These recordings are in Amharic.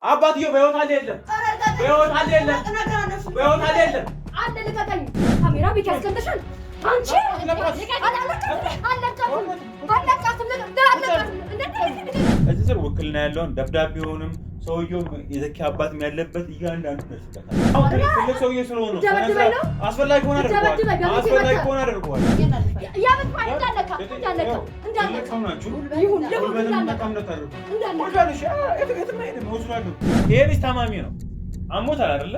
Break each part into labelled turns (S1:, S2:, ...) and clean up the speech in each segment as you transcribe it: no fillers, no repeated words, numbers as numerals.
S1: አባትዬው በሕይወት አለ የለም? በሕይወት አለ የለም? በሕይወት አለ የለም?
S2: አለ ልቀቀኝ። ካሜራ ቤት ያስቀምጥሻል። አንቺ
S1: እዚህ ስር ውክልና ያለውን ደብዳቤውንም ሰውየው የዘኪ አባትም ያለበት እያንዳንዱ ደርስበታል። አሁን ትልቅ ሰውዬ ስለሆነ አስፈላጊ ከሆነ አድርገዋል። አስፈላጊ ከሆነ አድርገዋል። ይሄ ልጅ ታማሚ ነው። አሞታል አይደለ?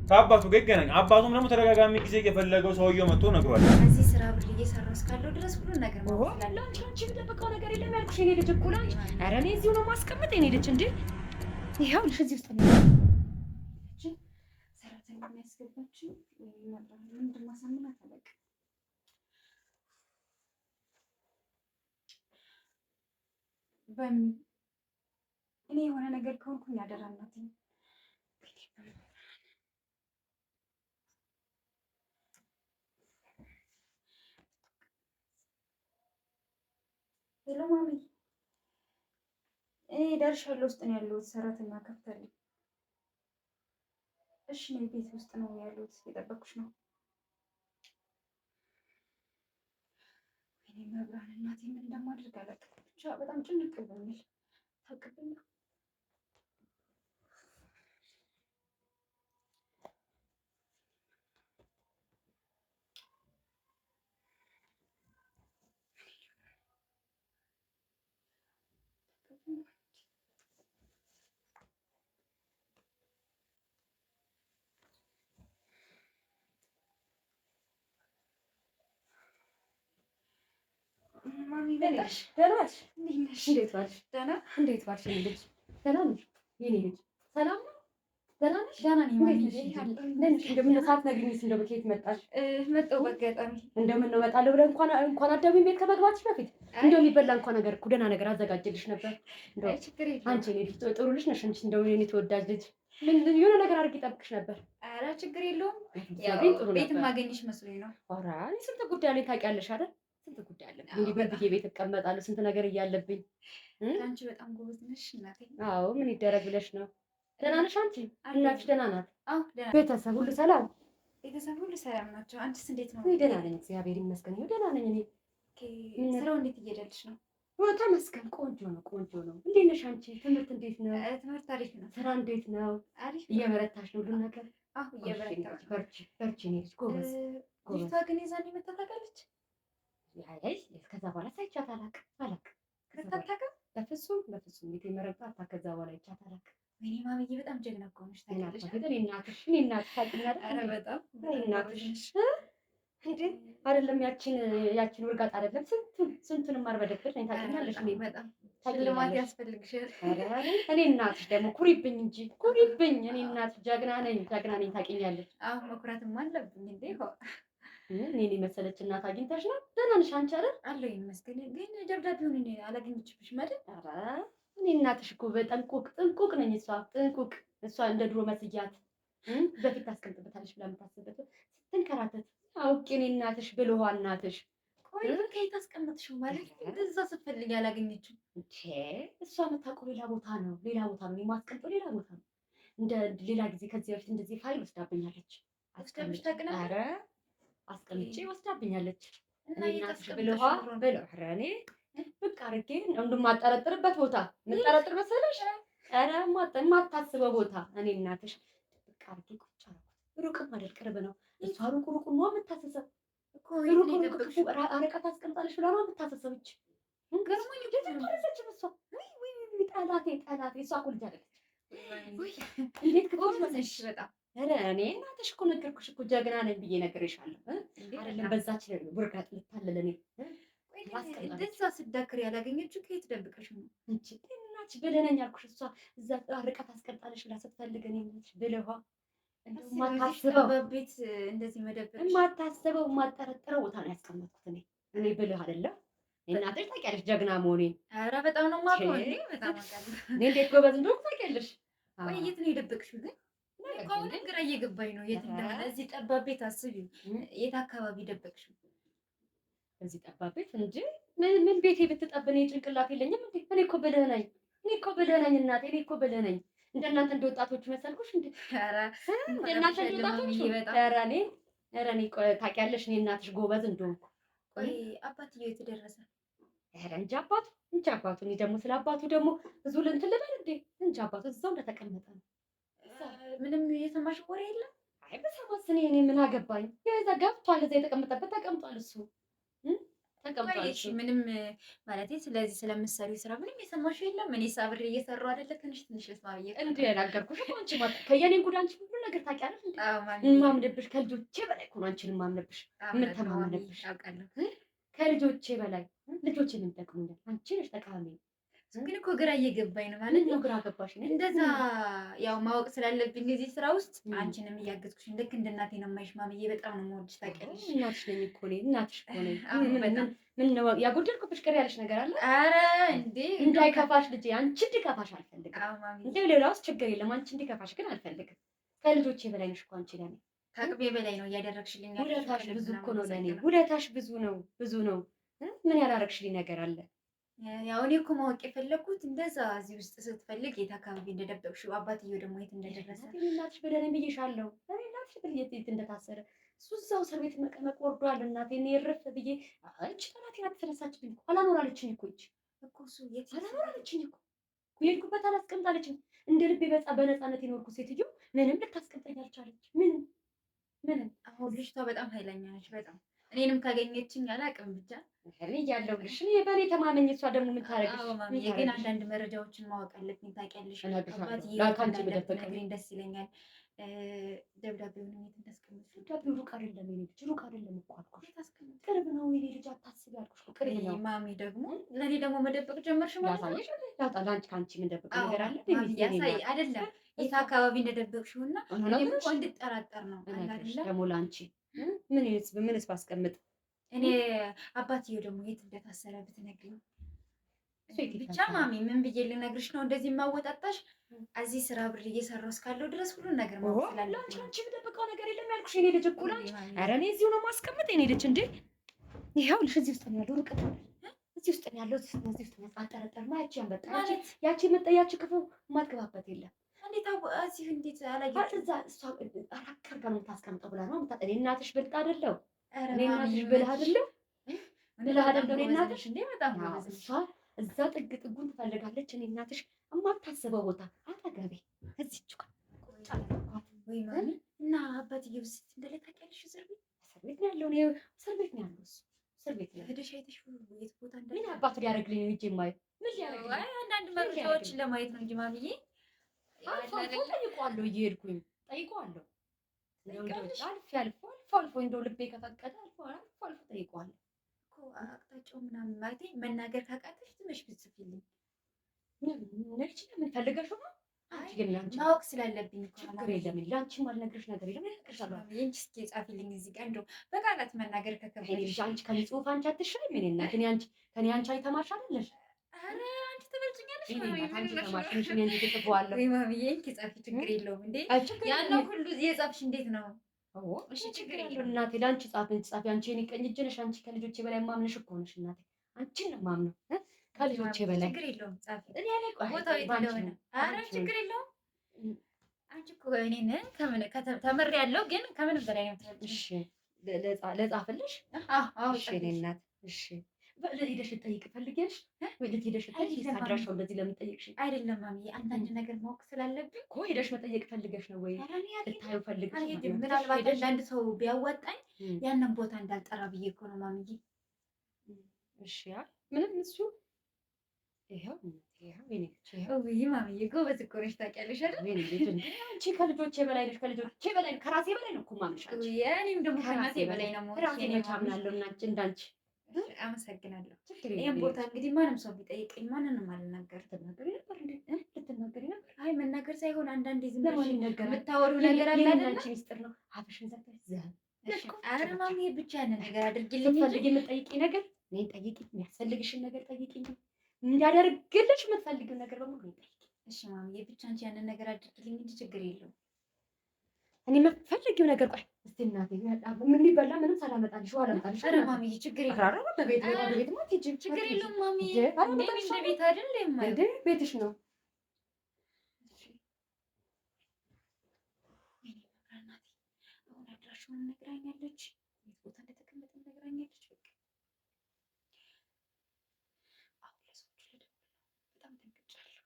S1: ከአባቱ ጋር ይገናኝ። አባቱም ደግሞ ተደጋጋሚ ጊዜ የፈለገው ሰውየው መጥቶ ነግሯል።
S3: እዚህ ስራ ብር እየሰራሁ እስካለሁ ድረስ ሁሉ ነገር ነው ያለው። አንቺ የምጠብቀው ነገር የለም ያልኩሽ የኔ ልጅ እኮ ነሽ። ኧረ እኔ እዚሁ ነው ማስቀመጥ የኔ ልጅ እንዴ። ይኸው ልጅ እዚህ ውስጥ ነው ሰራተኛ የሚያስገባችው። ምንድን ማሳምናት አለቅ በምን እኔ የሆነ ነገር ከሆንኩኝ አደራ እናትኝ ሄሎ ማሚ፣ እኔ ደርሻለሁ። ውስጥ ነው ያለሁት። ሰራተኛ ከፍታለሁ። እሺ፣ እኔ ቤት ውስጥ ነው ያለሁት። የጠበኩሽ ነው። ወይኔ መብራን እናቴ፣ ምን እንደማደርግ አላውቅም። ብቻ በጣም ጭንቅ ብሎኛል። ታውቅብኝ ማሚ መጣሽ? ደህና ነሽ? እንዴት ዋልሽ? ደህና እንዴት ዋልሽ? የኔ ልጅ ደህና ነሽ? የኔ ልጅ ሰላም ነው? ደህና ነሽ? ደህና ነኝ ማሚ። እንደምን ሳትነግሪኝስ እንደው ከየት መጣሽ? መጣሁ በአጋጣሚ። እንደምን ነው እመጣለሁ ብለህ እንኳን አዳሚን ቤት ከመግባትሽ በፊት እንደው የሚበላ እንኳን ነገር እኮ ደህና ነገር አዘጋጀልሽ ነበር። እንደው ችግር የለም አንቺ የኔ ልጅ ጥሩ ልጅ ነሽ። አንቺ እንደው የኔ ተወዳጅ ልጅ የሆነ ነገር አድርጌ እጠብቅሽ ነበር። ኧረ ችግር የለውም። ያው ቤት ማገኝሽ መስሎኝ ነው። ኧረ እኔ ስንት ጉዳይ አለኝ ታውቂያለሽ አይደል? ስንት ጉዳይ አለብኝ። እንዲህ በብዬ ቤት እቀመጣለሁ። ስንት ነገር እያለብኝ። አንቺ በጣም ጎበዝ ነሽ እናቴ። አዎ ምን ይደረግ ብለሽ ነው። ደህና ነሽ አንቺ? እናትሽ ደህና ናት? አዎ ደህና። ቤተሰብ ሁሉ ሰላም? ቤተሰብ ሁሉ ሰላም ናቸው። አንቺስ እንዴት ነው? ደህና ነኝ እግዚአብሔር ይመስገን። ደህና ነኝ እኔ። ስራው እንዴት እየሄደልሽ ነው? ተመስገን ቆንጆ ነው፣ ቆንጆ ነው። እንዴት ነሽ አንቺ? ትምህርት እንዴት ነው? ትምህርት አሪፍ ነው። ስራ እንዴት ነው? አሪፍ። እየበረታሽ ነው ሁሉ ነገር? አዎ እየበረታሁ። በርቺ በርቺ። እኔ ጎበዝ ጎበዝ። ልጅቷ ግን የዛኔ መታ ታውቃለች? ያይ ከዛ በኋላ ሳይቻት አላውቅም። በፍጹም በፍጹም ቤት የመረጣት ከዛ በኋላ ይቻት አላውቅም። ወይኔ ማሚዬ በጣም ጀግና እኮ ነሽ ታውቂያለሽ። እኔ እናትሽ ታውቂኛለሽ። ኧረ በጣም እናትሽ እንዴ አይደለም ያችን ውርጋጥ አይደለም ስንቱንም አርበደብሽ ነኝ ታውቂኛለሽ። እኔ በጣም ሽልማት ያስፈልግሻል። እኔ እናትሽ ደግሞ ኩሪብኝ እንጂ ኩሪብኝ። እኔ እናትሽ ጀግና ነኝ ታውቂኛለሽ። አዎ መኩራትም አለብኝ እንዴ እኔን የመሰለች እናት አግኝተሽ ነው? ደህና ነሽ አንቺ አይደል? አለሁ ይመስገን። ግን ደብዳቤውን እኔ አላገኘችብሽም አይደል? ኧረ እኔ እናትሽ እኮ ጥንቁቅ ነኝ። እሷ ጥንቁቅ እሷ እንደ ድሮ መስያት በፊት ታስቀምጥበታለች ብላ የምታስብበት ስትንከራተት አውቄ እኔ እናትሽ ብልኋ እናትሽ። ቆይ ከየት አስቀመጥሽው ማለት እዛ ስትፈልጊ አላገኘችም? እሷ የምታውቀው ሌላ ቦታ ነው የማስቀምጠው ሌላ ቦታ ነው። እንደ ሌላ ጊዜ ከዚህ በፊት እንደዚህ ፋይል ወስዳብኛለች። አስቀምጭ ታውቅ ነበር? አስቀምጬ ወስዳብኛለች። እና እናትሽ ብልኋ እኔ ብቅ አድርጌ እንደማጠረጥርበት ቦታ የምጠረጥር መሰለሽ? ኧረ የማታስበው ቦታ እኔ እናትሽ ብቅ አድርጌ ቁጭ አደረኩት። ሩቅም አይደል ቅርብ ነው። እሷ ሩቅ ነው የምታስሰው እኮ ርቀት አስቀምጣለች ብላ ነው የምታስሰው። ገርሞኝ ደረሰችም እሷ ጠላቴ እሷ እኮ ልጅ አለች። እንዴት ክፉ መሰለሽ በጣም ኧረ እኔ እናትሽ እኮ ነገርኩሽ እኮ ጀግና ነኝ ብዬ ነግሬሻለሁ አይደለም? በዛች ውርጋጥ ልታለለ እኔ እንደዛ ስዳክር ያላገኘችው ከየት ደብቀሽ ነው እንጂ እናትሽ ብልህ ነኝ አልኩሽ። እሷ እዛ ርቀት አስቀምጣለች ብላ ስትፈልግ እኔ እናትሽ ብልኋ የማታስበው ቤት እንደዚህ መደበቅ የማታስበው የማጠረጥረው ቦታ ነው ያስቀመጥኩት። እኔ ብልህ አይደለም እናትሽ ታውቂያለሽ ጀግና መሆኔን። ኧረ በጣም ነው የማውቀው እንዴ በጣም አውቃለሁ። እኔ እንዴት ጎበዝ እንደሆንኩ ታውቂያለሽ። ቆይ የት ነው የደበቅሽው ግን? አሁን ግራ እየገባኝ ነው የት እንደሆነ። እዚህ ጠባብ ቤት አስቢው። የት አካባቢ ደበቅሽው? እዚህ ጠባብ ቤት እንጂ ምን ቤቴ ብትጠብ እኔ ጭንቅላት የለኝም እንዴ? እኔ እኮ ብልህ ነኝ እናቴ። እኔ እኮ ብልህ ነኝ። እንደናንተ እንደ ወጣቶቹ መሰልኩሽ እንዴ?
S4: ኧረ
S3: እንደናንተ እንደ ወጣቶቹ ኧረ እኔ ታውቂያለሽ እኔ እናትሽ ጎበዝ እንደሆንኩ።
S4: ቆይ አባትዬው የት ደረሰ?
S3: ኧረ እንጂ አባቱ እኔ ደግሞ ስለ አባቱ ደግሞ ብዙ ልንትን ልበል እንዴ? እንጂ አባቱ እዛው እንደተቀመጠ ነው።
S4: ምንም የሰማሽ ወሬ የለም?
S3: አይ በሰማት እኔ ምን አገባኝ? የዛ ገብቷል፣ እዛ የተቀመጠበት ተቀምጧል እሱ ተቀምጧል እሱ።
S4: ምንም ማለቴ ስለዚህ ስለምትሰሪው ስራ ምንም የሰማሽው የለም? እኔ አብሬ እየሰራሁ አይደለ? ትንሽ ልስማ ብዬ
S3: እንዴ ያናገርኩሽ እኮ አንቺ ማለት ከየኔን ጉድ አንቺ ሁሉ ነገር ታውቂያለሽ እንዴ? ማምነብሽ ከልጆቼ በላይ እኮ ነው አንቺን ማምነብሽ የምተማመነብሽ
S4: አውቃለሁ።
S3: ከልጆቼ በላይ ልጆቼ ምን ጠቅሙኛል? አንቺ ነሽ ጠቃሚ።
S4: ግን እኮ ግራ እየገባኝ ነው ማለት ነው።
S3: ግራ ገባሽ?
S4: እንደዛ ያው ማወቅ ስላለብኝ እዚህ ስራ ውስጥ አንቺንም እያገዝኩሽ ልክ እንደ እናቴ ነው የማይሽ ማምዬ። በጣም ነው የምወድሽ ታውቂያለሽ።
S3: እናትሽ ነኝ እኮ እኔ እናትሽ እኮ ነኝ። ምን ነው ያጎደልኩብሽ ቅር ያለሽ ነገር አለ?
S4: ኧረ እንዴ
S3: እንዳይከፋሽ ልጄ፣ አንቺ እንዲከፋሽ አልፈልግም። እንዴ ሌላውስ ችግር የለም፣ አንቺ እንዲከፋሽ ግን አልፈልግም። ከልጆቼ በላይ ነሽ እኮ አንቺ ለኔ።
S4: ከአቅሜ በላይ ነው እያደረግሽልኝ።
S3: ውለታሽ ብዙ እኮ ነው ለኔ፣ ውለታሽ ብዙ ነው። ምን ያላረግሽልኝ ነገር አለ?
S4: ያው እኔ እኮ ማወቅ የፈለግኩት እንደዛ እዚህ ውስጥ ስትፈልግ የት አካባቢ እንደደበቅሽው፣ አባትዬው ደግሞ የት እንደደረሰ።
S3: እናትሽ በደንብ ብዬሻለሁ። እናትሽ የት እንደታሰረ እሱ እዛው እስር ቤት መቀመቅ ወርዷል። እናቴ እኔ እርፍ ብዬ እች ጠላቴ ናት ተነሳችብኝ እኮ አላኖራለችኝ እኮ
S4: እኮ እሱ የት
S3: አላኖራለችኝ እኮ የሄድኩበት አላስቀምጣለችኝ። እንደ ልቤ በነፃነት የኖርኩ ሴትዮ ምንም ልታስቀምጠኝ አልቻለች። ምንም
S4: አሁን ልጅቷ በጣም ኃይለኛ ነች። በጣም እኔንም ካገኘችኝ አላውቅም ብቻ
S3: እኔ እያለሁልሽ እኔ በእኔ ተማመኝ። እሷ ደግሞ ምን ታረግሽ?
S4: ግን አንዳንድ መረጃዎችን ማወቅ አለብኝ ታውቂያለሽ።
S3: ከአንቺ በደበቀኝ
S4: ደስ ይለኛል። ደብዳቤውን የት እንዳስቀምጥ?
S3: ደብዳቤው ሩቅ አይደለም የኔ ልጅ፣ ሩቅ አይደለም እኮ አልኩሽ። ቅርብ ነው የኔ ልጅ፣ አታስቢ አልኩሽ። ቅርብ ነው።
S4: ማሚ ደግሞ ለእኔ ደግሞ መደበቅ ጀመርሽ ማለት ነው።
S3: ለአንቺ ከአንቺ የምንደብቅ ነገር አለ?
S4: ያሳይ አይደለም የት አካባቢ እንደደበቅሽው እና እኔም እኮ እንድጠራጠር ነው
S3: ደግሞ ለአንቺ ምንስ ባስቀምጥ
S4: እኔ አባትዬው ደግሞ የት እንደታሰረ ብትነግሪኝ ብቻ ማሚ ምን ብዬ ልነግርሽ ነው እንደዚህ የማወጣጣሽ? እዚህ ስራ ብር እየሰራሁ እስካለሁ ድረስ ሁሉን ነገር ማወቅ ስላለብኝ
S3: አንቺ የምደብቀው ነገር የለም ያልኩሽ የኔ ልጅ እኮ ላንቺ። ኧረ እኔ እዚሁ ነው ማስቀምጥ የኔ ልጅ። እንዴ ይኸውልሽ እዚህ ውስጥ ነው ያለው፣ ሩቅ እዚህ ውስጥ ነው ያለው። እዚህ ውስጥ ነው አጠረጠር ማያቺ አንበጣ ያቺ መጠያቺ ክፉ ማትገባበት የለም።
S4: እንዴት አላየሁትም።
S3: እዛ እሷ አራቀርጋ ነው የምታስቀምጠው ብላ ነው እኔ እናትሽ ብልጥ አይደለሁ? እኔ እናትሽ ብልህ አይደለሁ? ብልህ አይደለሁ እኔ እናትሽ?
S4: እንዴ በጣም
S3: እሷ እዛ ጥግ ጥጉን ትፈልጋለች። እኔ እናትሽ የማታስበው ቦታ አጠገቤ እዚች ጋር ቁጭ አለባት።
S4: ወይ ማሚ እና አባትዬው ስትይ እንደለ ታውቂያለሽ? እስር
S3: ቤት ነው ያለው። እኔ እስር ቤት ነው ያለው። እሱ እስር ቤት ነው
S4: ሄደሽ አይተሽ የት ቦታ እንዳለ?
S3: ምን አባቱ ሊያደርግልኝ ነው? ሂጅ የማየው ምን ሊያደርግልኝ?
S4: አይ አንዳንድ መረጃዎችን ለማየት ነው እንጂ ማሚዬ።
S3: አልፎ ጠይቀዋለሁ፣ እየሄድኩኝ ጠይቀዋለሁ። አልፎ እንደው ልቤ ከፈቀደ አልፎ ጠይቀዋለሁ።
S4: አቅጣጫው ምናምን ማለቴ መናገር ካቃተሽ ትንሽ ብትጽፊልኝ።
S3: ምን ፈልገሽ ነው?
S4: ማወቅ ስላለብኝ
S3: ችግር የለም። ለአንቺም አልነግርሽ ነገር የለም።
S4: ይህንቺ እስኪ ጻፊልኝ እዚህ ጋር እንደው በቃላት መናገር ከከበደሽ።
S3: አንቺ ከኔ ጽሁፍ አንቺ አትሻይም። እኔ እናት ከኔ አንቺ የተማርሽ አይደለሽ?
S4: ኧረ አንቺ ትበልጭኛለሽ።
S3: አንቺ ተማርሽ እኔ እንዴት ተፈዋለሁ?
S4: ወይ ማሚዬ እንኪ ጻፊ፣ ችግር የለውም። እንዴ ያለው ሁሉ የጻፍሽ እንዴት ነው?
S3: እሺ ችግር የለውም እናቴ። ለአንቺ ጻፊ። አንቺ የኔ ቀኝ እጅ ነሽ። አንቺ ከልጆቼ በላይ ማምነሽ እኮ ነሽ እናቴ። አንቺን ነው ማምነው ከልጆቼ በላይ።
S4: ችግር የለውም ጻፊ።
S3: እኔ ላይ
S4: ቦታው የት እንደሆነ ኧረ ችግር የለውም። አንቺ እኮ እኔን ተምሬያለሁ፣ ግን ከምንም በላይ ነው የምትበልጪው።
S3: እሺ ለጻፍልሽ?
S4: አዎ
S3: እሺ እኔ እናት። እሺ ሄደሽ ልጠይቅ ፈልጊያለሽ ወይ? ሄደሽ ልጠይቅ አድራሻው እንደዚህ ለምን ጠይቅሽ?
S4: አይደለም ማሚዬ፣ አንዳንድ ነገር ማወቅ ስላለብኝ
S3: እኮ ሄደሽ መጠየቅ ፈልገሽ ነው ወይ? ልታዩ ፈልገሽ ነው?
S4: ምናልባት አንዳንድ ሰው ቢያዋጣኝ ያንን ቦታ እንዳልጠራ ብዬ እኮ ነው ማሚዬ።
S3: እሺ ምንም እሱ ይሄው
S4: ወይ ማሚዬ ጎበዝ እኮ ነሽ ታውቂያለሽ አይደል?
S3: አንቺ ከልጆቼ በላይ ነሽ። ከልጆቼ በላይ ከራሴ በላይ ነው እኮ የማምንሽ።
S4: እኔም ደግሞ ከራሴ በላይ ነው
S3: ራሴን አምናለሁ። እናንቺ እንዳንቺ
S4: አመሰግናለሁ። ይሄን ቦታ እንግዲህ ማንም ሰው ቢጠይቀኝ ማንንም አልናገር።
S3: ልትናገሪ ነበር እንዴ? ልትናገሪ ነበር?
S4: አይ መናገር ሳይሆን አንዳንዴ ዝም
S3: ብለሽ
S4: የምታወሪው ነገር አለ አይደል?
S3: አንቺ ሚስጥር ነው። አፍሽን ዘግተሽ ዝም።
S4: ኧረ ማሚዬ ብቻ ያንን ነገር አድርጊልኝ።
S3: ስትፈልጊ የምትጠይቂኝ ነገር እኔን ጠይቂ። የሚያስፈልግሽን ነገር ጠይቂኝ። እንዳደርግልሽ የምትፈልጊው ነገር በሙሉ ጠይቂ።
S4: እሺ ማሚዬ ብቻ አንቺ ያንን ነገር አድርጊልኝ እንጂ ችግር የለውም።
S3: እኔ የምትፈልጊው ነገር ቆይ እስቲ እናቴ ምን ሊበላ ምንም ሳላመጣልሽ ውሃ ላመጣልሽ።
S4: ኧረ ማሚዬ ችግር የለውም።
S3: በቤት ማ ትሄጂ
S4: ችግር የለውም ማሚዬ። እንደ ቤት አይደለም
S3: እንደ ቤትሽ ነው።
S4: አድራሻውን ነግራኛለች። የት ቦታ እንደተቀመጠ ነግራኛለች። በቃ አሁን ለሰዎች ልደውል ነው። በጣም ደንግጫለሁ።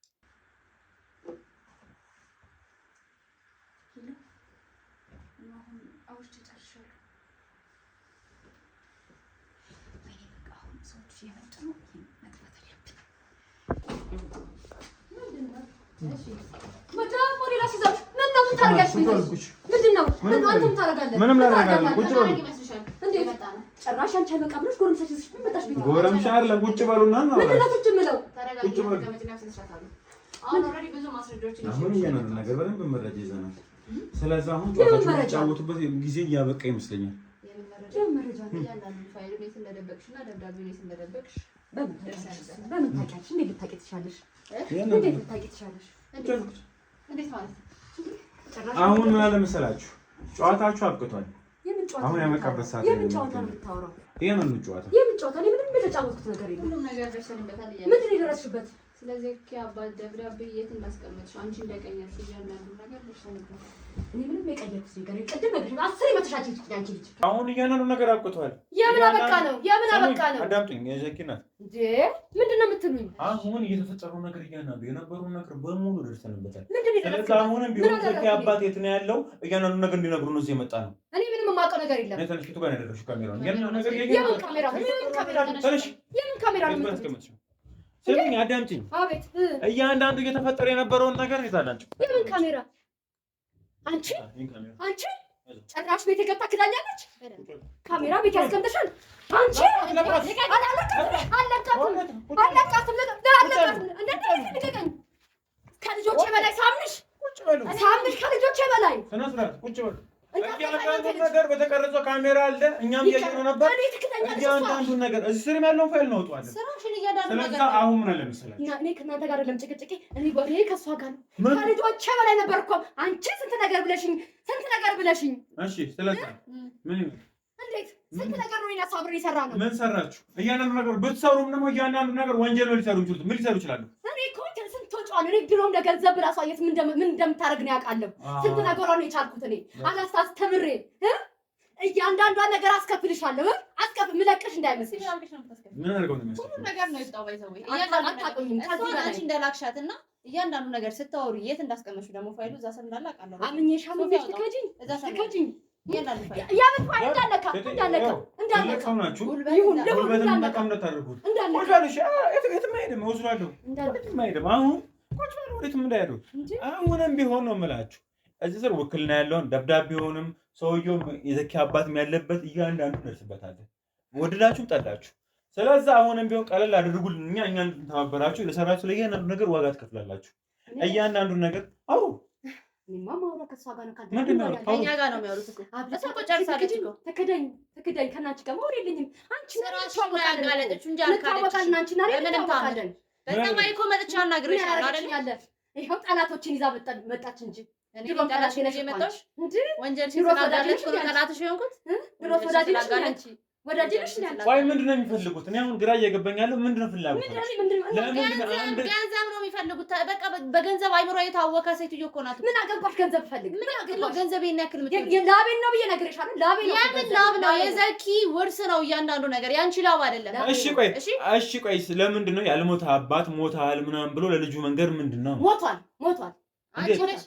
S4: አሁን አውርቼ ጨርሻለሁ። ወይኔ በቃ አሁን ሰዎች እየመጡ ነው። መግባት አለብን።
S1: ምንም ላደርጋለሁ። ቁጭ በሉ። ጎረምሻ አይደለም። ቁጭ በሉና አሁን እያንዳንዱ ነገር በደንብ መረጃ ይዘናል። ስለዚህ አሁን ጫወቱበት ጊዜ እያበቃ ይመስለኛል። አሁን ምን አለ መሰላችሁ፣ ጨዋታችሁ አብቅቷል። አሁን ያመቃበት ሰዓት
S3: የምን ጨዋታ ነው የምታወራው?
S1: የምን ጨዋታ?
S3: የምን ጨዋታ? እኔ ምንም የተጫወትኩት ነገር የለም። ምንም ነገር ደርሰንበታል። ምንድን ነው የደረስሽበት?
S4: ስለዚህ አባት ደብዳቤ የት እንዳስቀመጥሽው አንቺ እንደቀየርሽ እያንዳንዱ ነገር ደርሰንበታል።
S3: እኔ ምንም የቀየርኩት ነገር ቅድም ነግሬሽ አስሬ መተሻች አንቺ ልጅ።
S1: አሁን እያንዳንዱ ነገር አብቅቷል።
S3: የምን አበቃ ነው? የምን አበቃ ነው?
S1: አዳምጡኝ። የዘኪ ናት
S3: እንዴ? ምንድን ነው የምትሉኝ?
S1: አሁን እየተፈጠረው ነገር እያንዳንዱ የነበረው ነገር በሙሉ ደርሰንበታል።
S3: ምንድን ነው?
S1: ስለዚህ አሁንም ቢሆን ዘኪ አባት የት ነው ያለው? እያንዳንዱ ነገር እንዲነግሩ ነው እዚህ የመጣ ነው።
S3: እኔ ምንም የማውቀው ነገር የለም።
S1: እኔ ተነሽ፣ ፊቱ ጋር ያደረግሽው ካሜራውን የምን ነገር
S3: የምን ካሜራ? የምን ካሜራ ነው?
S1: ተነሽ።
S3: የምን ካሜራ ነው?
S1: ስሚኝ፣ አዳምጪኝ።
S3: አቤት።
S1: እያንዳንዱ እየተፈጠረ የነበረውን ነገር ይዛላችሁ።
S3: የምን ካሜራ? አንቺ ጭራሽ ቤት ገብታ ክዳኛለች። ካሜራ ቤት ያስቀምጥሻል። አንቺ አለቃትም ከልጆቼ በላይ ሳምንሽ ከልጆቼ በላይ
S1: እያንዳንዱን ነገር በተቀረጸው ካሜራ አለ። እኛም እያየነው ነበር። እያንዳንዱን ነገር እዚህ ስር ያለውን ፋይል እናወጣዋለን። ስለዚህ አሁን ምን አለ መሰላችሁ፣
S3: እኔ ከእናንተ ጋር አይደለም ጭቅጭቄ፣ እኔ ከእሷ ጋር ነው። ከልጆቼ በላይ ነበር እኮ አንቺ ስንት ነገር ብለሽኝ።
S1: እሺ፣ ስለዚህ ምን ይሁን?
S3: እንዴት ስንት ነገር ነው ያሳብር ይሰራ ነው።
S1: ምን ሰራችሁ? እያንዳንዱ ነገር ብትሰሩም ደግሞ እያንዳንዱ ነገር ወንጀል ነው ሊሰሩ ይችላሉ። ምን ሊሰሩ ይችላሉ?
S3: እኔ እኮ ስንት ወጪዋን እኔ ድሮም ለገንዘብ ራሷ የት ምን እንደምታደርግ ነው ያውቃለሁ። ስንት ነገሯ ነው የቻልኩት እኔ አላስተምሬ እያንዳንዷን ነገር አስከፍልሻለሁ። ምለቅሽ እንዳይመስልሽ።
S1: ምን አድርገው ነው የሚመስለው?
S4: ሁሉ ነገር ነው የወጣው። ባይዘው አንቺ እንደላክሻትና እያንዳንዱ ነገር ስታወሩ የት እንዳስቀመጥሽው ደግሞ ፋይሉ እዛ ስር እንዳለ አውቃለሁ።
S3: አምኜሽ ትከጂኝ
S1: ጉልበት አሁንም ቢሆን ነው የምላችሁ እዚህ ስር ውክልና ያለውን ደብዳቤውንም ሰውየው የዘኪ አባትም ያለበት እያንዳንዱ ደርስበታለን፣ ወደዳችሁም ጠላችሁ። ስለዚህ አሁንም ቢሆን ቀለል አድርጉልን። እኛን ተባበራችሁ ለሰራችሁ ለእያንዳንዱ ነገር ዋጋ ትከፍላላችሁ። እያንዳንዱ ነገር አዎ
S4: ከእኛ ጋር ነው የሚያወሩት እኮ እሷ እኮ ጨርሳለች እኮ።
S3: ተከዳኝ ከእናንቺ ጋር ማውራት የለኝም። አንቺ
S4: ያጋለጠችው እንጂ አልካለችም። በሰማይ እኮ መጥቻ አናግሬሻለሁ አይደል?
S3: ይኸው ጠላቶችን ይዛ መጣች እንጂ
S4: ጠላትሽ ነሽ የመጣሽ ወንጀልሽን ስላጋለጥሽ ነው ጠላትሽ የሆንኩት።
S3: ድሮስ ወዳጅ ነሽ ያለ
S1: ቆይ ምንድን ነው የሚፈልጉት? እኔ አሁን ግራ እየገባኝ ያለው ምንድን ነው ፍላጎት?
S4: ገንዘብ ነው የሚፈልጉት። በቃ በገንዘብ አይምሮ የታወቀ ሴትዮ እኮ ናት።
S3: ምን አገባሽ? ገንዘብ ፈልግ። ምን አገባሽ?
S4: ገንዘብ ያክል
S3: ላቤን ነው ብዬ ነግሬሻለሁ። ላቤን ነው።
S4: የምን ላብ ነው? የዘኪ ውርስ ነው እያንዳንዱ ነገር፣ ያንቺ ላብ አይደለም።
S1: እሺ ቆይ ለምንድን ነው ያልሞተ አባት ሞታል ምናምን ብሎ ለልጁ መንገር ምንድን ነው?
S3: ሞቷል።
S4: አንቺ ነሽ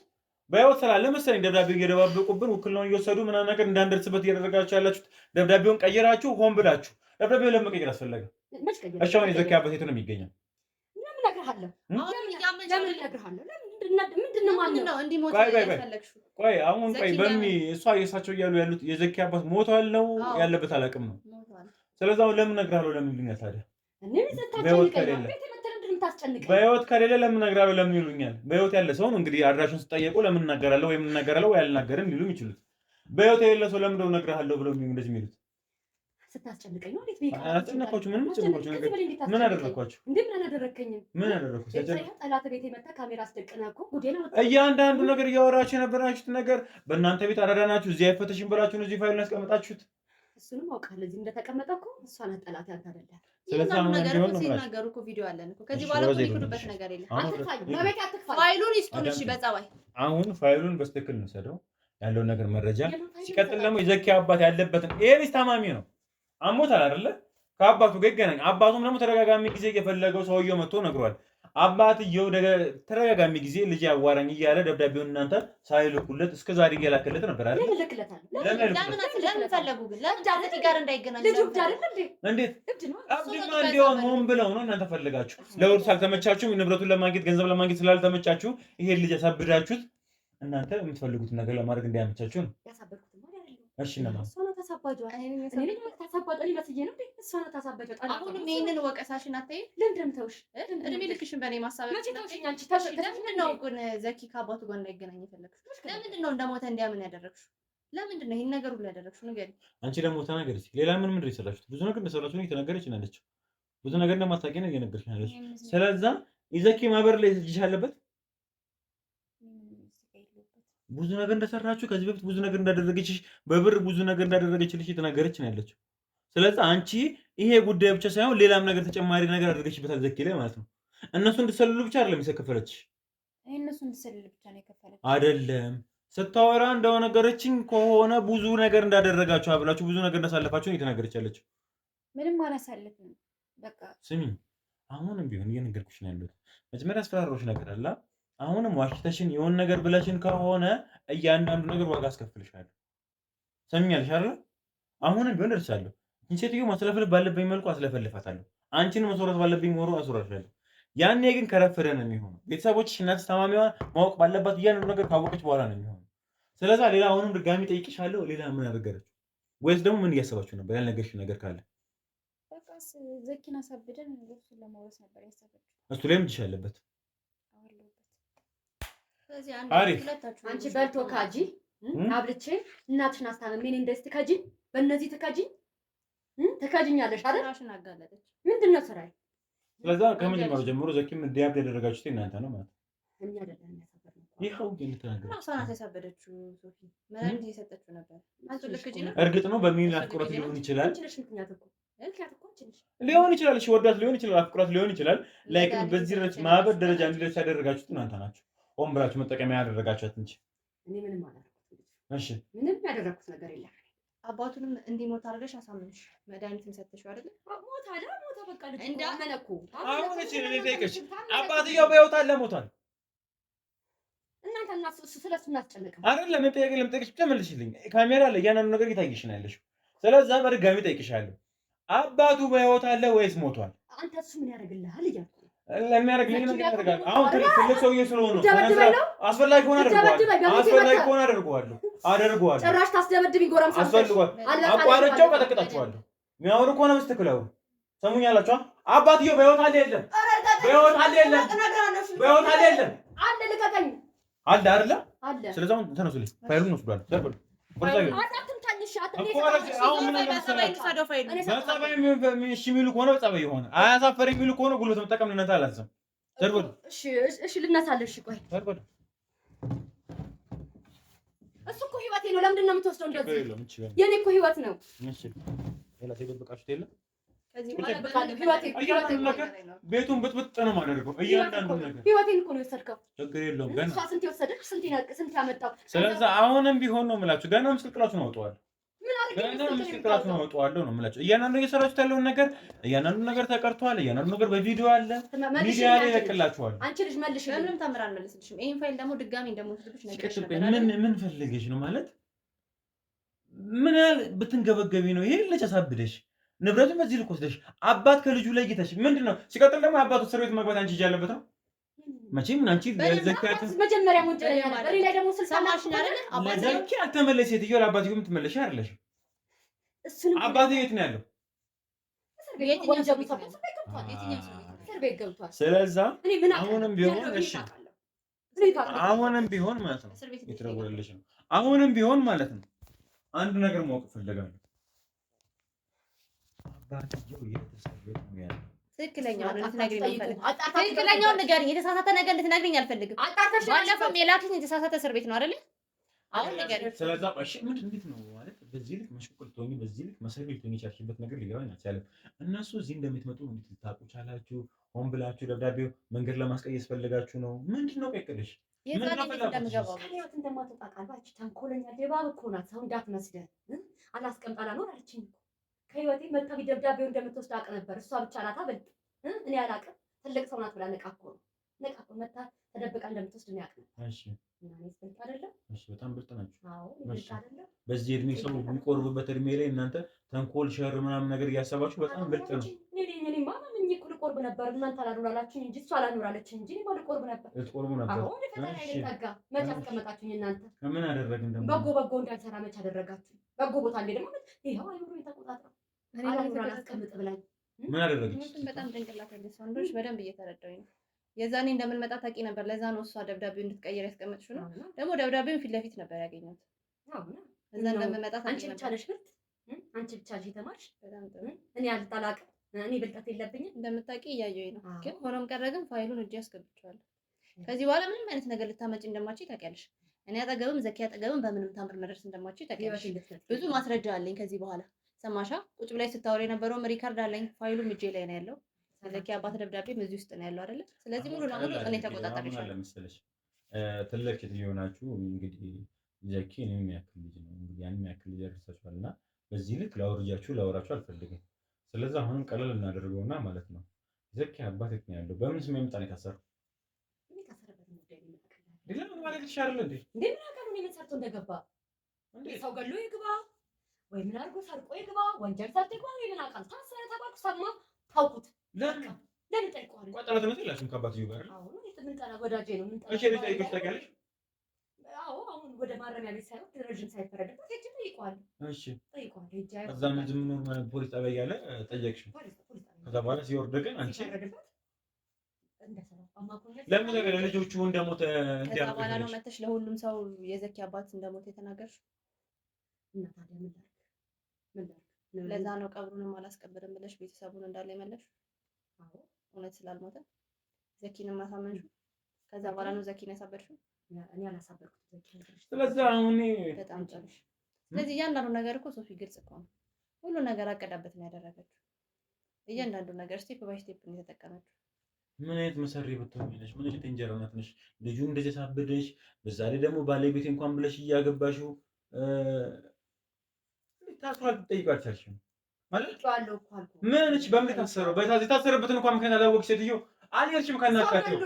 S1: በህይወት ስላለ መሰለኝ ደብዳቤው እየደባበቁብን ውክልናውን እየወሰዱ ምናምን ነገር እንዳንደርስበት እያደረጋችሁ ያላችሁት። ደብዳቤውን ቀይራችሁ ሆን ብላችሁ። ደብዳቤውን ለመቀየር አስፈለገ? እሺ አሁን የዘኪ አባት የት ነው የሚገኘው?
S3: ለምን እነግርሃለሁ?
S1: ቆይ አሁን እሷ የእሳቸው እያሉ ያሉት የዘኪ አባት ሞቷል ነው ያለበት አላውቅም ነው። ስለዚህ አሁን ለምን እነግርሃለሁ ለምን ይሉኛል ታዲያ? በህይወት ከሌለ ለምን እነግርሃለሁ ለምን ይሉኛል? በህይወት ያለ ሰው ነው እንግዲህ አድራሹን ስጠየቁ ለምን እናገራለሁ ወይም እናገራለሁ ወይ አልናገርም ሊሉ የሚችሉት። በህይወት የሌለ ሰው ለምን ነው እነግርሃለሁ ብለው እንደዚህ የሚሉት?
S3: ስታስጨንቀኝ ነው። እንዴት ቤት
S1: አስጨነቃችሁ? ምንም ጨንቆችሁ ነገር ምን አደረኳችሁ?
S3: እንዴ ምን አላደረከኝም?
S1: ምን አደረኩት?
S3: ጠላት ቤት የመጣ ካሜራ አስደቅነህ እኮ ጉዴ ነው።
S1: እያንዳንዱ ነገር እያወራችሁ የነበራችሁት ነገር በእናንተ ቤት አራዳናችሁ። እዚህ አይፈተሽም ብላችሁ እዚህ ፋይል ያስቀመጣችሁት።
S3: እሱንም አውቃለሁ። እዚህ እንደተቀመጠ እኮ እሷ ናት ጠላት ያንተ አይደለም።
S4: ስለዚህ አሁን ነገር እኮ ሲናገሩ እኮ ቪዲዮ አለን እኮ። ከዚህ በኋላ እኮ ሊክዱበት ነገር የለም። ፋይሉን ይስጡን እሺ፣ በጸባይ
S1: አሁን ፋይሉን በስትክክል እንሰደው። ያለውን ነገር መረጃ ሲቀጥል ደግሞ የዘኪ አባት ያለበትን ይሄ ልጅ ታማሚ ነው አሞታል አይደለ ከአባቱ ጋር ይገናኝ አባቱም ደግሞ ተደጋጋሚ ጊዜ እየፈለገው ሰውየው መጥቶ ነግሯል አባትየው ተደጋጋሚ ጊዜ ልጅ አዋራኝ እያለ ደብዳቤውን እናንተ ሳይልኩለት እስከ ዛሬ እየላከለት ነበር አይደል
S4: ለምን ፈለጉ ግን ለምን ጃለቲ ጋር እንዳይገናኝ
S1: እንዴት አብድማ እንዲሆን ሆን ብለው ነው እናንተ ፈልጋችሁ ለውርስ አልተመቻችሁ ንብረቱን ለማግኘት ገንዘብ ለማግኘት ስላልተመቻችሁ ይሄን ልጅ ያሳብዳችሁት እናንተ የምትፈልጉት ነገር ለማድረግ እንዲያመቻችሁ ነው ያሳበድኩት እሺ ነው
S3: እሷ ነው ተሳባጇ እኔ ተሳባጧ መስዬ ነው እሷ ነው ተሳባጇ
S4: አሁንም ይሄንን ወቀሳሽን አትይም
S3: ለምንድን ተውሽ
S4: እድሜ ልክሽን በኔ ማሳበብ
S3: መቼ ተውሽኝ አንቺ
S4: ለምንድን ነው ግን ዘኪ ከአባቱ ጋር እንዳይገናኝ የፈለግሽው ለምንድን ነው እንደሞተ እንዲያምን ያደረግሽው ለምንድን ነው ይሄን ነገር ሁሉ ያደረግሽው ንገሪኝ
S1: አንቺ ደግሞ ተናገሪ ሌላ ምን ምንድን ይሰራችሁት ብዙ ነገር እንደሰራችሁ ነው የተናገረች ናለች ብዙ ነገር እንደማታውቂ ነው እየነገርሽ ናለች ስለዛ የዘኪ ማህበር ላይ እጅሽ አለበት ብዙ ነገር እንደሰራችሁ ከዚህ በፊት ብዙ ነገር እንዳደረገችሽ በብር ብዙ ነገር እንዳደረገችልሽ የተናገረች ነው ያለችው ስለዚህ አንቺ ይሄ ጉዳይ ብቻ ሳይሆን ሌላም ነገር ተጨማሪ ነገር አድርገሽበታል ዘኪ ላይ ማለት ነው እነሱ እንድትሰልሉ ብቻ አይደለም የከፈለችሽ
S4: እነሱ እንድትሰልሉ ብቻ ነው የከፈለችሽ
S1: አይደለም ስታወራ እንደነገረችኝ ከሆነ ብዙ ነገር እንዳደረጋችሁ አብላችሁ ብዙ ነገር እንዳሳለፋችሁ ነው የተናገረች ያለችው
S4: ምንም አላሳለፍንም በቃ
S1: ስሚ አሁንም ቢሆን እየነገርኩሽ ነው ያለሁት መጀመሪያ አስፈራሮሽ ነገር አለ አሁንም ዋሽተሽን የሆነ ነገር ብለሽን ከሆነ እያንዳንዱ ነገር ዋጋ አስከፍልሻለሁ ሰምኛለሽ አይደል አሁንም ቢሆን ደርሳለሁ እንሴትዮ ማስለፈልፍ ባለብኝ መልኩ አስለፈልፋታለሁ አንቺን መስወራት ባለብኝ ሞሮ አስወራሻለሁ ያኔ ግን ከረፈደ ነው የሚሆነው ቤተሰቦችሽ እናት ታማሚዋ ማወቅ ባለባት እያንዳንዱ ነገር ካወቀች በኋላ ነው የሚሆነው ስለዛ ሌላ አሁንም ድጋሚ ጠይቅሻለሁ ሌላ ምን አደረገች ወይስ ደግሞ ምን እያሰባችሁ ነበር ያልነገርሽ ነገር ካለ
S4: በቃስ ዘኪን አሳብደን እሱን ለማውረስ ነበር ያሰበችው
S1: እሱ ላይም እጅሽ አለበት
S4: ስለዚህ
S3: አንቺ በልቶ ካጂ አብልቼ እናትሽን አስታመም ምን እንደዚህ ትካጂ በእነዚህ ትካጂ ትካጂኛለሽ አይደል
S4: ራስሽን አጋለጠች
S3: ምንድነው ስራዬ
S1: ስለዛ ከመጀመሪያው ጀምሮ ዘኪም እንዲያብድ ያደረጋችሁት እናንተ ነው ማለት
S3: እኛ አይደለም ያሳበድነው
S1: ይሄው ግን ተናገረ
S4: ራሷን ያሳበደችው ሶፊ መድኃኒት እየሰጠችው ነበር አትልክጂ ነው
S1: እርግጥ ነው በሚል አፍቅሯት ሊሆን ይችላል
S3: አንቺ ነሽ ምክንያት እኮ
S1: ሊሆን ይችላል እሺ ወዳት ሊሆን ይችላል አፍቅሯት ሊሆን ይችላል ላይክ በዚህ ድረስ ማህበር ደረጃ እንዲደርስ ያደረጋችሁት እናንተ ናችሁ ሆን ብላችሁ መጠቀሚያ ያደረጋችሁት እንጂ
S3: እኔ ምንም አላደረኩት
S1: እሺ
S3: ምንም ያደረኩት ነገር የለም
S4: አባቱንም እንዲሞት አድርገሽ አሳምንሽ መድኃኒትም ሰጥተሽው አይደል
S3: ሞት በቃ ልጅ እንዳመነኩ
S1: አሁን እሺ እኔ ጠይቀሽ አባትየው በህይወት አለ ሞቷል
S3: እናንተ እና ስለሱ እናስጨነቀው
S1: አይደለም ለምጠይቅሽ ብቻ መልሽልኝ ካሜራ ላይ ያንኑ ነገር እየታየሽ ነው ያለሽው ስለዛ በድጋሚ ጠይቅሻለሁ አባቱ በህይወት አለ ወይስ ሞቷል
S3: አንተ እሱ ምን ያደርግልሃል እያልኩ
S1: ለሚያደርግ ነገር ያደርጋል አሁን ትልቅ ሰውዬ ስለሆነ አስፈላጊ ሆነ አደርገዋለሁ
S3: ጭራሽ ታስደበድብኝ ጎረምሳ
S1: አስፈልጓል አቋርጬው ቀጠቅጣችኋለሁ የሚያወሩ ከሆነ በስተክለው ሰሙኛላችሁ አባትየው በህይወት አለ የለም
S3: አለ ልቀቀኝ
S1: አለ አይደለ
S3: አለ
S1: ስለዚህ አሁን ተነሱልኝ ፋይሉን ወስዷል ዘርበሉ የሚሉ ከሆነ በጸባይ የሆነ አያሳፈር የሚሉ ከሆነ ጉልበት መጠቀም ልነታ አላዘም ዘርበሉ
S3: እሺ ልነሳለሽ ቆይ
S1: ዘርበሉ
S3: እሱ እኮ ህይወቴ ነው ለምንድን ነው የምትወስደው እንደዚህ የኔ እኮ ህይወት ነው
S1: እሺ ሌላ ተደብቃችሁት የለም ቤቱን ብጥብጥ ነው የማደርገው እያንዳንዱ ነገር
S3: ህይወቴን እኮ ነው የወሰድከው
S1: ችግር የለውም ገና
S3: እሷ ስንት የወሰደች ስንት ያመጣው
S1: ስለዚህ አሁንም ቢሆን ነው የምላችሁ ገና ምስቅልቅላችሁን አውጠዋለሁ ምስቅልቅላችሁን አውጠዋለሁ ነው የምላችሁ እያንዳንዱ እየሰራችሁት ያለውን ነገር እያንዳንዱ ነገር ተቀርቷል እያንዳንዱ ነገር በቪዲዮ አለ ሚዲያ ላይ ይለቅላችኋል
S3: አንቺ ልጅ መልሽ
S4: ምንም ተምራ አልመልስልሽም ይሄን ፋይል ደግሞ ድጋሚ እንደምትልብሽ ነገር
S1: ምን ፈልገሽ ነው ማለት ምን ያህል ብትንገበገቢ ነው ይሄ ልጅ አሳብደሽ ንብረቱን በዚህ ልክ ወስደሽ አባት ከልጁ ላይ ጌታሽ ምንድነው ሲቀጥል ደግሞ አባቱ እስር ቤት መግባት አንቺ ያለበት ነው መቼም አንቺ ለዘካት
S3: መጀመሪያ ወንጀለኛ ነበር ላይ ደግሞ ስልጣናሽ አይደል
S1: ለዘኪ አልተመለሰ ሴትዮ ለአባትዮ የምትመለሽ አይደለሽ አባቱ የት ነው ያለው ስለዛ አሁንም ቢሆን እሺ አሁንም ቢሆን ማለት ነው የተደወለልሽ ነው አሁንም ቢሆን ማለት ነው አንድ ነገር ማወቅ ፈልጋለሁ አባትየው እየተሰበረ ነው ያለው
S4: ትክክለኛውን ንገሪኝ የተሳሳተ ነገር እንድትነግሪኝ አልፈልግም ባለፈው የላክኝ የተሳሳተ እስር ቤት ነው አይደል አሁን ንገሪኝ
S1: ስለዛ እሺ እንዴት ነው ማለት በዚህ ልክ መሽቆል ተወኝ በዚህ ልክ መሰረት ልትሆኚ የቻልሽበት ነገር ሊገባኝ አልቻለም እነሱ እዚህ እንደምትመጡ እንዴት ልታውቁ ቻላችሁ ሆን ብላችሁ ደብዳቤው መንገድ ለማስቀየስ ፈልጋችሁ ነው ምንድነው ቀቅልሽ
S4: የዛኔ እንደምገባው
S2: ከህይወት እንደማትወጣ ቃልባች ተንኮለኛ ደባብ እኮ ናት። ሰው እንዳትመስልህ አላስቀምጣላ ነው አለችኝ እኮ ከህይወቴ መታቢ ደብዳቤው እንደምትወስድ አውቅ ነበር። እሷ ብቻ ናት አበልጥ እኔ አላውቅም። ትልቅ ሰው ናት ብላ ነቃ እኮ መታ ተደብቃ እንደምትወስድ ነው ያውቅ ነበር።
S1: እሺ
S2: እና እኔ ብልጥ አይደለም?
S1: እሺ በጣም ብልጥ ናችሁ።
S2: አዎ ብልጥ አይደለም?
S1: በዚህ እድሜ ሰው የሚቆርብበት እድሜ ላይ እናንተ ተንኮል ሸር ምናምን ነገር እያሰባችሁ በጣም ብልጥ ነው።
S2: እኔማ ምን ልቆርብ ነበር እናንተ አላኖራላችሁኝ እንጂ እሷ አላኖራለች እንጂ እኔማ ልቆርብ ነበር።
S1: ልትቆርቡ ነበር?
S2: አዎ ለፈተና ይጠጋ መች አስቀመጣችሁኝ እናንተ?
S1: ከምን አደረግን ደግሞ?
S2: በጎ እንዳልሰራ መች አደረጋችሁ? በጎ ቦታ እንደ ደግሞ ይኸው አይምሮ የተቆጣጠረ አላኖራ አስቀምጥ ብላኝ
S1: ምን አደረገች?
S4: በጣም ጭንቅላት ያለ ሰው እንደሆነች በደንብ እየተረዳሁኝ ነው። የዛኔ እንደምንመጣ ታውቂ ነበር። ለዛ ነው እሷ ደብዳቤው እንድትቀይር ያስቀመጥሽው ነው። ደግሞ ደብዳቤውን ፊት ለፊት ነበር ያገኘሁት። እዛ እንደምንመጣ ታውቂ ነበር።
S2: አንቺ ብቻ ነሽ ብልጥ? አንቺ ብቻ ነሽ የተማርሽ? በጣም ጥሩ። እኔ አልጠላቅም። እኔ ብልጠት የለብኝም።
S4: እንደምታውቂ እያየሁኝ ነው። ግን ሆኖም ቀረ ግን ፋይሉን እጄ አስገብቼዋለሁ። ከዚህ በኋላ ምንም አይነት ነገር ልታመጪ እንደማትችይ ታውቂያለሽ። እኔ አጠገብም ዘኪ አጠገብም በምንም ታምር መድረስ እንደማትችይ ታውቂያለሽ። ብዙ ማስረጃ አለኝ ከዚህ በኋላ ሰማሻ። ቁጭ ብላይ ስታወሪ የነበረውም ሪካርድ አለኝ። ፋይሉም እጄ ላይ ነው ያለው። ዘኪ አባት ደብዳቤም እዚህ ውስጥ ነው ያለው አይደለ? ስለዚህ ሙሉ ለሙሉ እኔ ተቆጣጣሪሻለሁ።
S1: ለምሳሌ ትልቅ ሴትዮ ናችሁ እንግዲህ ዘኪ እኔም የሚያክል ልጅ ነው እንግዲህ ያን የሚያክል ልጅ ያደርሳችኋልና በዚህ ልክ ላወራችሁ አልፈልግም። ስለዚህ አሁንም ቀለል እናደርገውና ማለት ነው ዘኪ አባት የት ነው ያለው? በምን ስም የመጣ ነው የታሰረው? ለምን ማለት ይሻላል እንዴ?
S2: ምን አቀሉ ምን ሰርቶ እንደገባ ሰው ገሎ ይግባ ወይ ምን አድርጎ ሰርቆ ይግባ ወንጀል ሰርቶ ይግባ ወይ ምን አቀል ታሰረ ተባልኩ ሰማ ታውቁት ለምን ጠይቀዋለሁ?
S1: ቆጠረት መስላችሁም ከአባትዬው ጋር
S2: አዎ ምን ጠራ ወዳጄ ነው ምን ጠራ
S1: እሺ ልጠይቅሽ ታውቂያለሽ?
S2: አዎ አሁን ወደ ማረሚያ ቤት ሳይሆን ረጅም ሳይፈረድበት ሄጄ ጠይቀዋለሁ።
S1: እሺ
S2: ጠይቀዋለሁ ሄጄ
S1: እዛ ምን ዝም ብሎ ፖሊስ ጣቢያ እያለ ጠየቅሽው? ከዛ በኋላ ሲወርድ ግን አንቺ ለምን ነገር ለልጆቹ እንደሞተ
S4: ከዛ በኋላ ነው መተሽ ለሁሉም ሰው የዘኪ አባት እንደሞተ የተናገርሽው?
S2: እና ታዲያ ምን ላድርግ?
S4: ለዛ ነው ቀብሩንም አላስቀብርም ብለሽ ቤተሰቡን እንዳለ የመለስሽው?
S2: አዎ
S4: እውነት ስላልሞተ ዘኪንም ማሳመንሽው? ከዛ በኋላ ነው ዘኪን ያሳበድሽው?
S2: እኔ አላሳበድኩት ዘኪን።
S1: ስለዚህ አሁን
S4: በጣም ጨርሽ። ስለዚህ እያንዳንዱ ነገር እኮ ሶፊ ግልጽ እኮ ነው። ሁሉ ነገር አቀዳበት ነው ያደረገችው። እያንዳንዱ ነገር ስቴፕ ባይ ስቴፕ ነው የተጠቀመችው።
S1: ምን አይነት መሰሪ ብትሆኚ ነሽ? ምን አይነት እንጀራ እናት ነሽ? ልጁ እንደዚህ ሳበደሽ፣ በዛ ላይ ደግሞ ባለቤቴ እንኳን ብለሽ እያገባሽው ታስሯል። ትጠይቃቻችሁ ማለት
S2: ጫለው እኮ አልኩ።
S1: ምን እቺ በምን ታሰረው? በታዚ ታሰረበትን እንኳን ምክንያት አላወቅሽ ሴትዮ አልሄድሽም ከናካቴው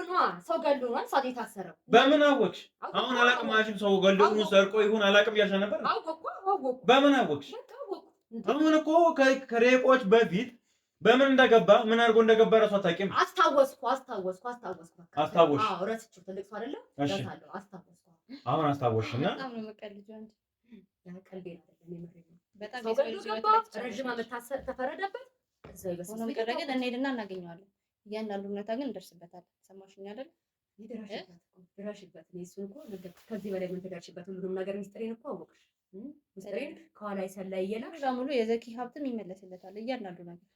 S2: ሰው ገሎናል። ሳት የታሰረው
S1: በምን አወቅሽ? አሁን አላቅም አልሽም። ሰው ገሎ ነው ሰርቆ ይሁን አላቅም እያልሽ ነበር።
S2: አወቅኩ።
S1: በምን አወቅሽ? አሁን እኮ ከደቂቃዎች በፊት በምን እንደገባ ምን አድርጎ እንደገባ እራሱ አታውቂም።
S2: አስታወስኩ።
S1: አስታወስሽ?
S2: አዎ ረስቼው ትልቅ ሰው አይደለም ረሳለሁ። አስታወስኩ።
S1: አሁን አስታወስሽና
S4: በጣም ነው የምቀልጂው አንቺ።
S2: ያ ቀልቤ አይደለም የምሬን ነው።
S4: በጣም
S2: ረጅም ዓመት ተፈረደበት። እዛው ይበስል
S4: ሆኖም ቀረ ግን እንሄድና እናገኘዋለን። እያንዳንዱ እውነታ ግን እንደርስበታለን። ሰማሽኝ አይደል?
S2: ድረሽበት። እኔ እሱን እኮ ከዚህ በላይ ምን ትደርሽበት? ሁሉንም ነገር ሚስጥሬን እኮ አወቅሽ። ሚስጥሬን ከኋላ ይሰላይ እየላክሽ
S4: በሙሉ የዘኪ ሀብትም ይመለስለታል። እያንዳንዱ ነገር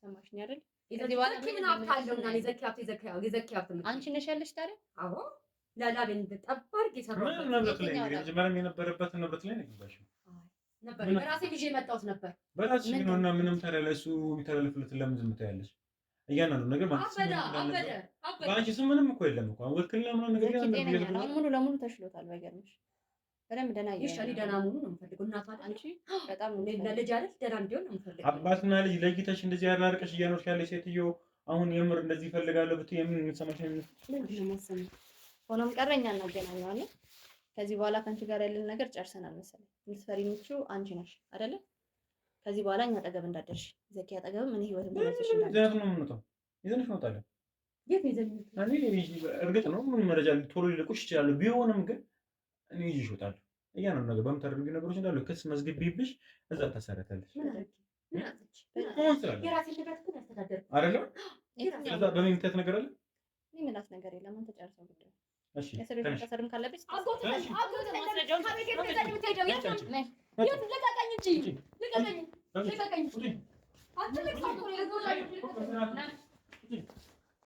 S4: ሰማሽኝ አይደል?
S2: ከዚህ በኋላ ምን ሀብት አለውና የዘኪ ሀብት
S4: አንቺ ነሽ ያለሽ ታዲያ?
S2: አዎ ላላቤን ተጠባር ይሰራው
S1: ንብረት ላይ እንግዲህ መጀመሪያም የነበረበት ንብረት ላይ ነው የገባሽው
S2: ነበር። በራሴ ልጅ የመጣሁት ነበር።
S1: በራስሽ ነውና ምንም ተረለሱ የሚተላለፍለት ለምን ዝም ትያለሽ? እያንዳንዱ ነገር ማለት
S2: አበደ
S1: በአንቺ ስም ምንም እኮ የለም እኮ ወክልና ምናምን ነገር
S4: አሁን ሙሉ ለሙሉ ተሽሎታል። ባይገርምሽ በደንብ ደህና
S2: ይሻል። ደህና ሙሉ ነው የምፈልገው። እናቷ
S4: አንቺ በጣም
S2: ለልጅ አይደል ደህና እንዲሆን ነው የምፈልገው።
S1: አባትና ልጅ ለይተሽ እንደዚህ ያራርቀሽ እያኖርሽ ያለሽ ሴትዮ አሁን የምር እንደዚህ ይፈልጋለሁ ብትይ የምን ሰማሽ ነው?
S2: ምንድን ነው መሰለኝ።
S4: ሆኖም ቀረኛ እናገናኘዋለን። ከዚህ በኋላ ከአንቺ ጋር ያለን ነገር ጨርሰናል መሰለኝ። የምትፈሪ የምትችይው አንቺ ነሽ አይደለ? ከዚህ በኋላ እኛ አጠገብ እንዳትደርሺ። ዘኪ አጠገብም ምን ህይወት እንደመሰለሽ
S1: እንዳትደርሺ ነው የምንወጣው። ይዘንሽ እንወጣለን።
S2: የት ይዘን?
S1: እርግጥ ነው ምን መረጃ ቶሎ ሊለቁሽ ይችላሉ። ቢሆንም ግን እኔ ይዤሽ እወጣለሁ። እያንዳንዱ ነገር በምታደርጊው ነገሮች እንዳሉ ክስ መዝግቢብሽ እዛ ታሰረታለሽ።
S2: የራሴ ንብረት ግን አስተዳደርኩ
S1: አይደለም። እዛ በምን የምታያት ነገር አለ?
S4: እኔ ምናት ነገር የለም። አንተ ጨርሰው ጉዳይ
S1: እሺ።
S4: ከሰርም ካለብሽ
S2: አጎት ማስረጃውን ከቤት የት ልቀቀኝ እንጂ